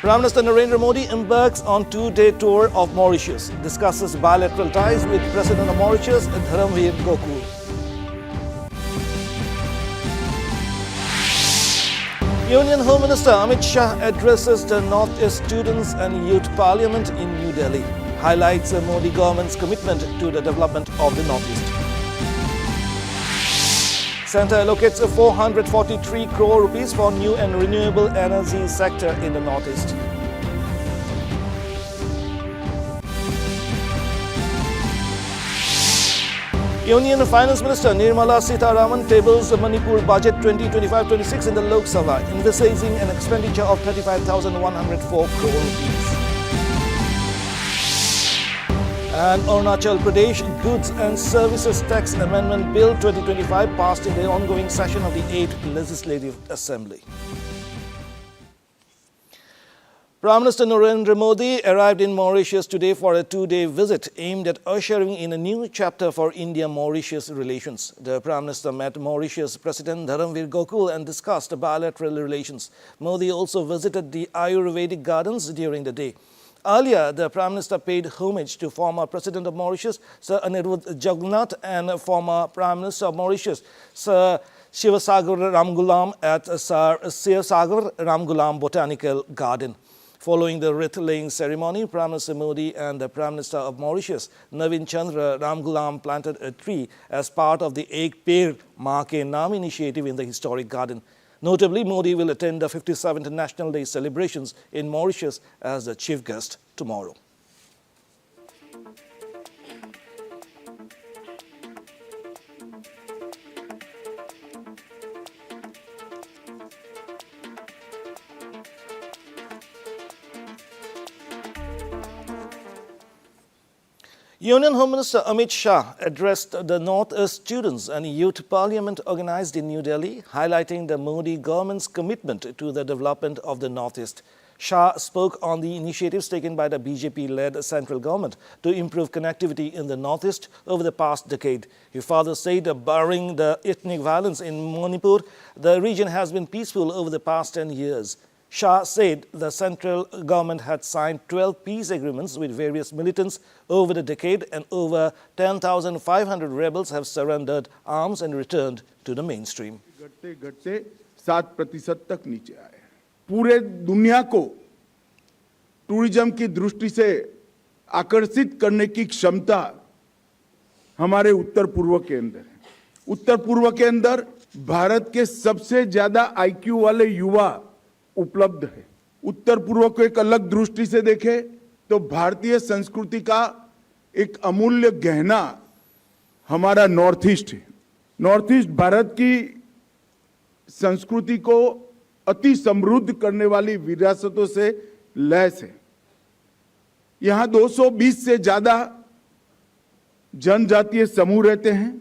Prime Minister Narendra Modi embarks on two-day tour of Mauritius, discusses bilateral ties with President of Mauritius, Dharamveer Gokul. Union Home Minister Amit Shah addresses the North-East Students and Youth Parliament in New Delhi, highlights the Modi government's commitment to the development of the North-East. Centre allocates 443 crore rupees for new and renewable energy sector in the North-East. Union Finance Minister Nirmala Sitharaman tables the Manipur Budget 2025-26 in the Lok Sabha, envisaging an expenditure of 35,104 crore rupees. And Arunachal Pradesh Goods and Services Tax Amendment Bill 2025 passed in the ongoing session of the 8th Legislative Assembly. Prime Minister Narendra Modi arrived in Mauritius today for a two-day visit aimed at ushering in a new chapter for India-Mauritius relations. The Prime Minister met Mauritius President Dharamveer Gokul and discussed bilateral relations. Modi also visited the Ayurvedic gardens during the day. Earlier, the Prime Minister paid homage to former President of Mauritius, Sir Anirudh Jagannath, and former Prime Minister of Mauritius, Sir Shivasagar Ramgulam, at Sir Shivasagar Ramgulam Botanical Garden. Following the wreath-laying ceremony, Prime Minister Modi and the Prime Minister of Mauritius, Navin Chandra Ramgulam, planted a tree as part of the Ek Peड़ Maa Ke Naam initiative in the historic garden. Notably, Modi will attend the 57th National Day celebrations in Mauritius as the chief guest tomorrow. Union Home Minister Amit Shah addressed the North-East Students and Youth Parliament organized in New Delhi, highlighting the Modi government's commitment to the development of the North-East. Shah spoke on the initiatives taken by the BJP-led central government to improve connectivity in the North-East over the past decade. He further said, barring the ethnic violence in Manipur, the region has been peaceful over the past 10 years. Shah said the central government had signed 12 peace agreements with various militants over the decade, and over 10,500 rebels have surrendered arms and returned to the mainstream. घटते 7% तक नीचे आए। पूरे दुनिया को tourism की दृष्टि से आकर्षित करने की क्षमता हमारे उत्तर पूर्व के अंदर है। उत्तर पूर्व के अंदर भारत के सबसे ज्यादा IQ वाले युवा उपलब्ध है। उत्तर पूर्व को एक अलग दृष्टि से देखें तो भारतीय संस्कृति का एक अमूल्य गहना हमारा नॉर्थ ईस्ट है। नॉर्थ ईस्ट भारत की संस्कृति को अति समृद्ध करने वाली विरासतों से लैस है। यहां 220 से ज्यादा जनजातीय समूह रहते हैं।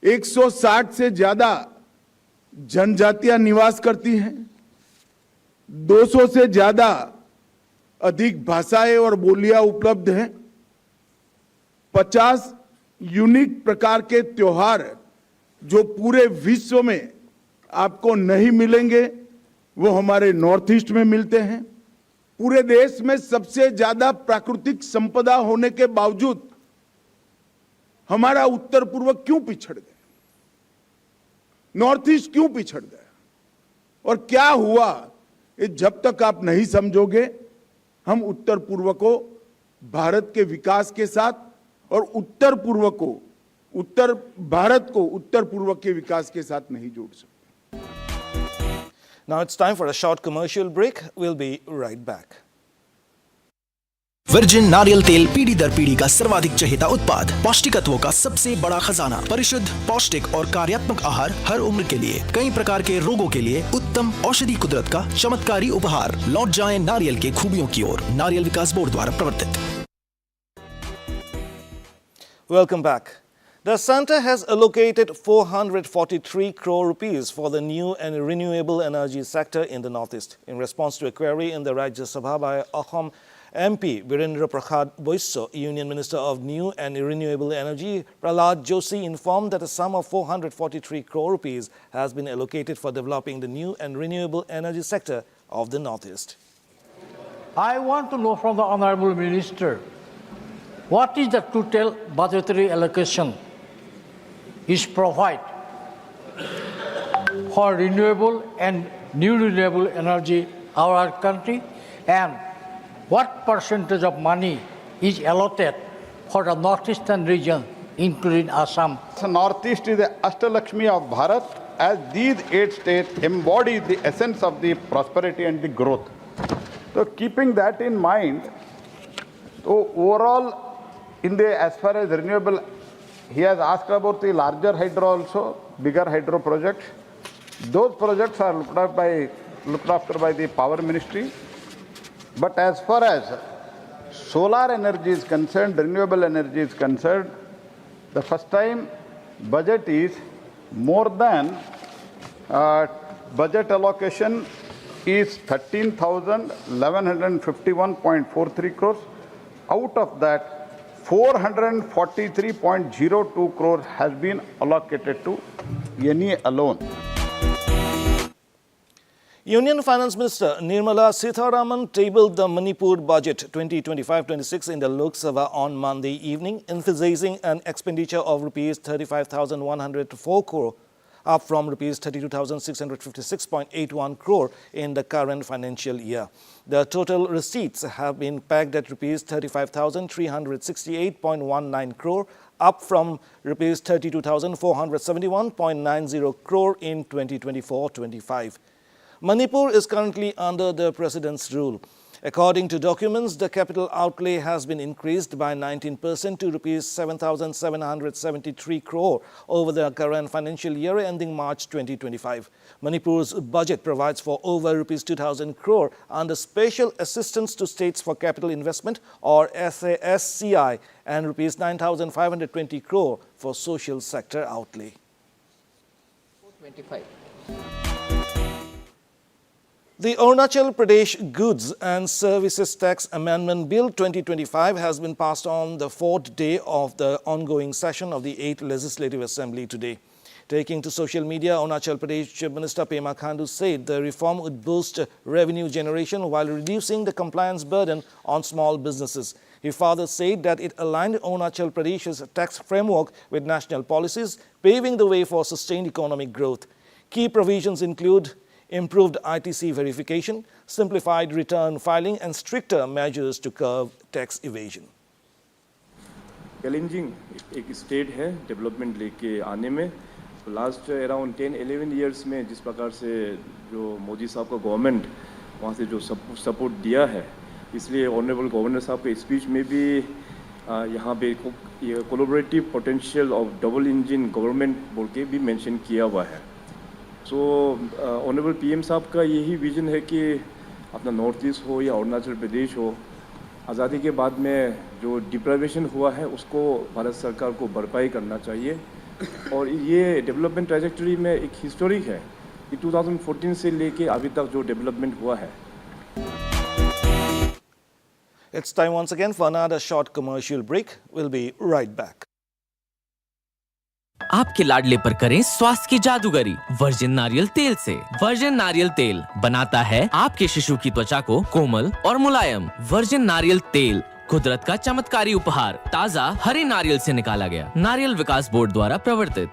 160 से ज्यादा जनजातियां निवास करती हैं। 200 से ज्यादा अधिक भाषाएं और बोलियां उपलब्ध हैं। 50 यूनिक प्रकार के त्योहार जो पूरे विश्व में आपको नहीं मिलेंगे, वो हमारे नॉर्थ ईस्ट में मिलते हैं। पूरे देश में सबसे ज्यादा प्राकृतिक संपदा होने के बावजूद हमारा उत्तर पूर्व क्यों पिछड़ गया? नॉर्थ ईस्ट क्यों पिछड़ गया? और क्या हुआ? जब तक आप नहीं समझोगे, हम उत्तर पूर्व को भारत के विकास के साथ और उत्तर पूर्व को, उत्तर भारत को उत्तर पूर्व के विकास के साथ नहीं जोड़ सकते। Now it's time for a short commercial break. We'll be right back. Virgin नारियल तेल पीढ़ी दर पीढ़ी का सर्वाधिक चहेता उत्पाद, पौष्टिकत्वों का सबसे बड़ा खजाना, परिशुद्ध, पौष्टिक और कार्यात्मक आहार हर उम्र के लिए, कई प्रकार के रोगों के लिए उत्तम औषधि कुदरत का चमत्कारी उपहार। लौट जाएं नारियल के खूबियों की ओर। नारियल विकास बोर्ड द्वारा प्रवर्तित। Welcome back. The Centre has allocated 443 crore rupees for the new and renewable energy sector in the North-East. In response to a query in the Rajya Sabha by Assam MP Virendra Prakhad Boiso, Union Minister of New and Renewable Energy Prahlad Joshi informed that a sum of 443 crore rupees has been allocated for developing the new and renewable energy sector of the North-East. I want to know from the Honorable Minister, what is the total budgetary allocation is provided for renewable and new renewable energy our country, and what percentage of money is allotted for the northeastern region, including Assam? The Northeast is the Ashtalakshmi of Bharat, as these 8 states embody the essence of the prosperity and the growth. So keeping that in mind, so overall, as far as renewable, he has asked about the larger hydro also, bigger hydro projects. Those projects are looked after by the Power Ministry. But as far as solar energy is concerned, renewable energy is concerned, the first time budget is more than budget allocation is 13,1151.43 crores. Out of that, 443.02 crore has been allocated to NE alone. Union Finance Minister Nirmala Sitharaman tabled the Manipur budget 2025-26 in the Lok Sabha on Monday evening, emphasizing an expenditure of Rs 35,104 crore, up from Rs 32,656.81 crore in the current financial year. The total receipts have been pegged at Rs 35,368.19 crore, up from Rs 32,471.90 crore in 2024-25. Manipur is currently under the President's rule. According to documents, the capital outlay has been increased by 19% to Rs 7,773 crore over the current financial year ending March 2025. Manipur's budget provides for over Rs 2,000 crore under Special Assistance to States for Capital Investment or SASCI and Rs 9,520 crore for social sector outlay. 425. The Arunachal Pradesh Goods and Services Tax Amendment Bill 2025 has been passed on the 4th day of the ongoing session of the 8th Legislative Assembly today. Taking to social media, Arunachal Pradesh Chief Minister Pema Khandu said the reform would boost revenue generation while reducing the compliance burden on small businesses. He further said that it aligned Arunachal Pradesh's tax framework with national policies, paving the way for sustained economic growth. Key provisions include improved ITC verification, simplified return filing, and stricter measures to curb tax evasion. Challenging एक state है development लेके आने में। तो last around 10-11 years में जिस प्रकार से जो मोदी साहब का गवर्नमेंट वहाँ से जो सपोर्ट दिया है, इसलिए ऑनरेबल गवर्नर साहब के स्पीच में भी यहाँ पे ये collaborative potential of double engine government बोल के भी मेंशन किया हुआ है। सो ऑनरेबल पीएम साहब का यही विजन है कि अपना नॉर्थ ईस्ट हो या अरुणाचल प्रदेश हो, आज़ादी के बाद में जो डिप्राइवेशन हुआ है उसको भारत सरकार को भरपाई करना चाहिए। और ये डेवलपमेंट ट्रैजेक्टरी में एक हिस्टोरिक है कि 2014 से लेके अभी तक जो डेवलपमेंट हुआ है। It's time once again for another short commercial break. We'll be right back. आपके लाडले पर करें स्वास्थ्य की जादूगरी वर्जिन नारियल तेल से। वर्जिन नारियल तेल बनाता है आपके शिशु की त्वचा को कोमल और मुलायम। वर्जिन नारियल तेल कुदरत का चमत्कारी उपहार, ताजा हरे नारियल से निकाला गया, नारियल विकास बोर्ड द्वारा प्रवर्तित।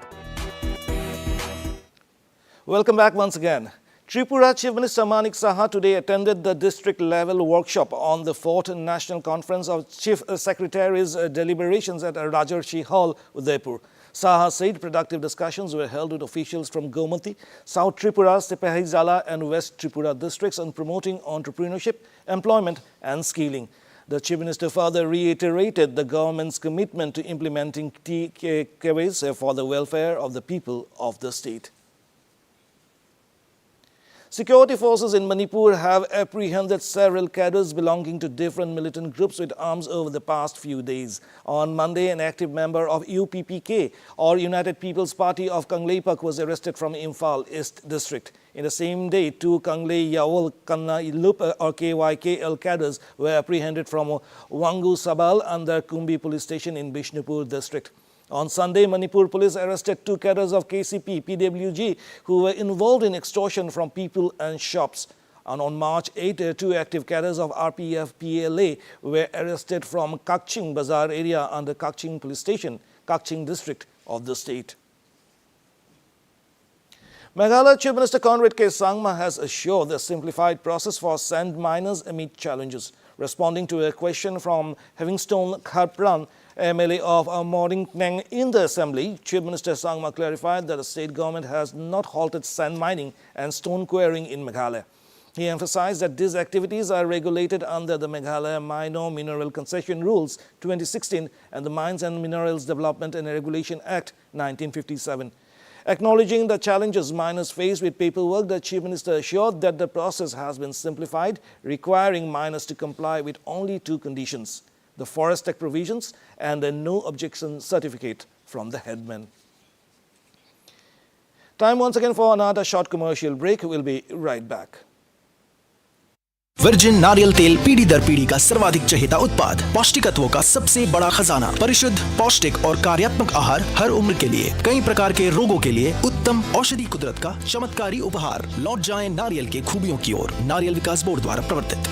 Welcome back once again. Tripura Chief Minister Manik Saha today attended the district-level workshop on the 4th National Conference of Chief Secretaries' deliberations at Rajarshi Hall, Udaipur. Saha said productive discussions were held with officials from Gomati, South Tripura, Sipahizala and West Tripura districts on promoting entrepreneurship, employment and skilling. The Chief Minister further reiterated the government's commitment to implementing TKWs for the welfare of the people of the state. Security forces in Manipur have apprehended several cadres belonging to different militant groups with arms over the past few days. On Monday, an active member of UPPK, or United People's Party of Kangleipak, was arrested from Imphal East District. In the same day, 2 Kanglei Yawal Kanna Ilup or KYKL cadres were apprehended from Wangu Sabal under Kumbi Police Station in Bishnupur District. On Sunday, Manipur police arrested 2 cadres of KCP, PWG, who were involved in extortion from people and shops. And on March 8, 2 active cadres of RPF-PLA were arrested from Kakching Bazaar area under Kakching Police Station, Kakching district of the state. Meghalaya Chief Minister Conrad K. Sangma has assured the simplified process for sand miners amid challenges. Responding to a question from Havingstone Kharpran, MLA of Moringtnang in the Assembly, Chief Minister Sangma clarified that the state government has not halted sand mining and stone quarrying in Meghalaya. He emphasized that these activities are regulated under the Meghalaya Minor Mineral Concession Rules 2016 and the Mines and Minerals Development and Regulation Act 1957. Acknowledging the challenges miners face with paperwork, the Chief Minister assured that the process has been simplified, requiring miners to comply with only 2 conditions: the Forest Act provisions and a no objection certificate from the headman. Time once again for another short commercial break. We'll be right back. Virgin नारियल तेल पीढ़ी दर पीढ़ी का सर्वाधिक चहेता उत्पाद, पौष्टिकत्वों का सबसे बड़ा खजाना, परिशुद्ध, पौष्टिक और कार्यात्मक आहार हर उम्र के लिए, कई प्रकार के रोगों के लिए उत्तम औषधि कुदरत का चमत्कारी उपहार। लौट जाएं नारियल के खूबियों की ओर। नारियल विकास बोर्ड द्वारा प्रवर्तित।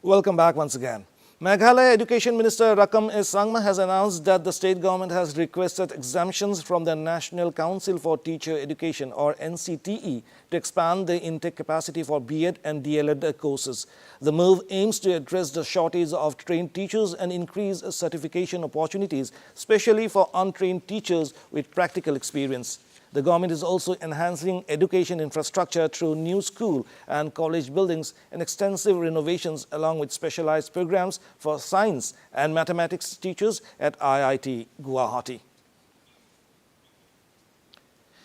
Welcome back once again. Meghalaya Education Minister Rakam S. Sangma has announced that the state government has requested exemptions from the National Council for Teacher Education or NCTE to expand the intake capacity for B.Ed and D.Ed courses. The move aims to address the shortage of trained teachers and increase certification opportunities, especially for untrained teachers with practical experience. The government is also enhancing education infrastructure through new school and college buildings and extensive renovations along with specialized programs for science and mathematics teachers at IIT Guwahati.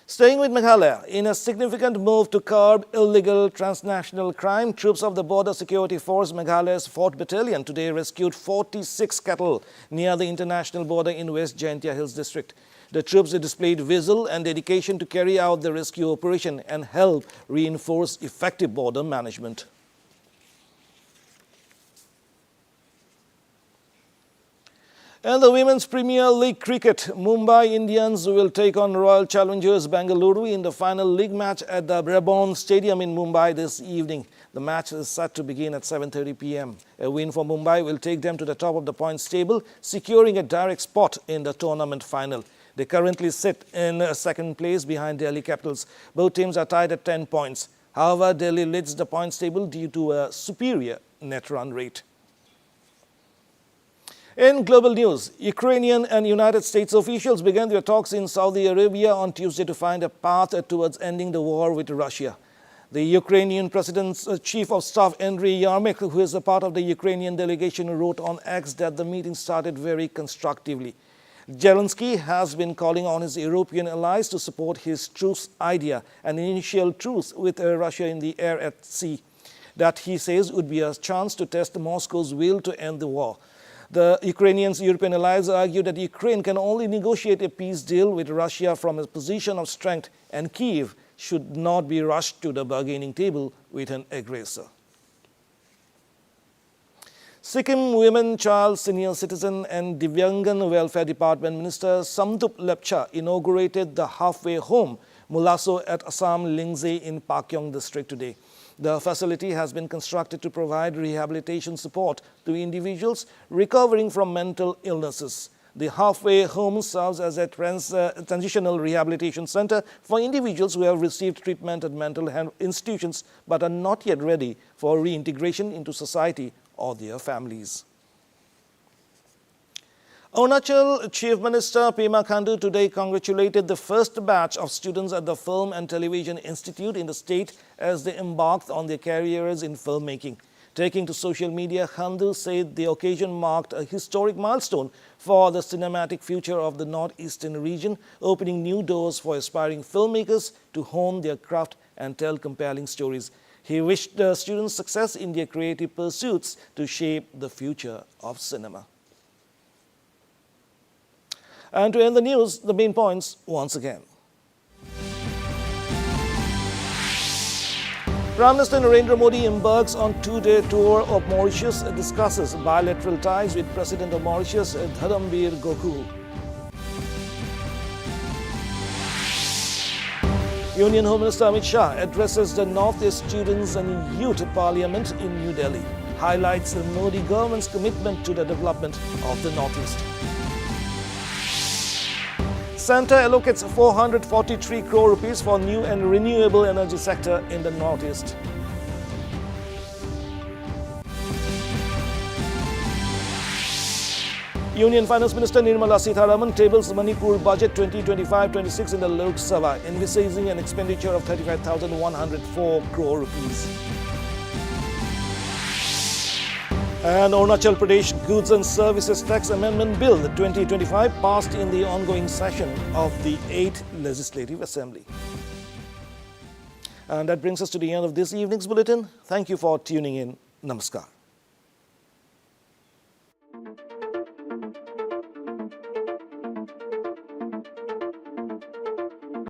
Staying with Meghalaya, in a significant move to curb illegal transnational crime, troops of the Border Security Force Meghalaya's 4th Battalion today rescued 46 cattle near the international border in West Jaintia Hills district. The troops displayed vigil and dedication to carry out the rescue operation and help reinforce effective border management. And the Women's Premier League cricket, Mumbai Indians will take on Royal Challengers Bengaluru in the final league match at the Brabourne Stadium in Mumbai this evening. The match is set to begin at 7:30 p.m. A win for Mumbai will take them to the top of the points table, securing a direct spot in the tournament final. They currently sit in second place behind Delhi Capitals. Both teams are tied at 10 points. However, Delhi leads the points table due to a superior net run rate. In global news, Ukrainian and United States officials began their talks in Saudi Arabia on Tuesday to find a path towards ending the war with Russia. The Ukrainian President's Chief of Staff, Andriy Yermak, who is a part of the Ukrainian delegation, wrote on X that the meeting started very constructively. Zelensky has been calling on his European allies to support his truce idea, an initial truce with Russia in the air at sea, that he says would be a chance to test Moscow's will to end the war. The Ukrainians' European allies argue that Ukraine can only negotiate a peace deal with Russia from a position of strength, and Kyiv should not be rushed to the bargaining table with an aggressor. Sikkim Women, Child, Senior Citizen and Divyangan Welfare Department Minister Samdup Lepcha inaugurated the halfway home Mulaso at Assam Lingze in Pakyong district today. The facility has been constructed to provide rehabilitation support to individuals recovering from mental illnesses. The halfway home serves as a transitional rehabilitation center for individuals who have received treatment at mental health institutions but are not yet ready for reintegration into society or their families. Arunachal Chief Minister Pema Khandu today congratulated the first batch of students at the Film and Television Institute in the state as they embarked on their careers in filmmaking. Taking to social media, Khandu said the occasion marked a historic milestone for the cinematic future of the northeastern region, opening new doors for aspiring filmmakers to hone their craft and tell compelling stories. He wished the students success in their creative pursuits to shape the future of cinema. And to end the news, the main points once again. Prime Minister Narendra Modi embarks on two-day tour of Mauritius and discusses bilateral ties with President of Mauritius, Dharambir Gokul. Union Home Minister Amit Shah addresses the Northeast Students and Youth Parliament in New Delhi. Highlights the Modi government's commitment to the development of the Northeast. Centre allocates 443 crore rupees for new and renewable energy sector in the Northeast. Union Finance Minister Nirmala Sitharaman tables Manipur Budget 2025-26 in the Lok Sabha, envisaging an expenditure of 35,104 crore rupees. And Arunachal Pradesh Goods and Services Tax Amendment Bill 2025 passed in the ongoing session of the 8th Legislative Assembly. And that brings us to the end of this evening's bulletin. Thank you for tuning in. Namaskar.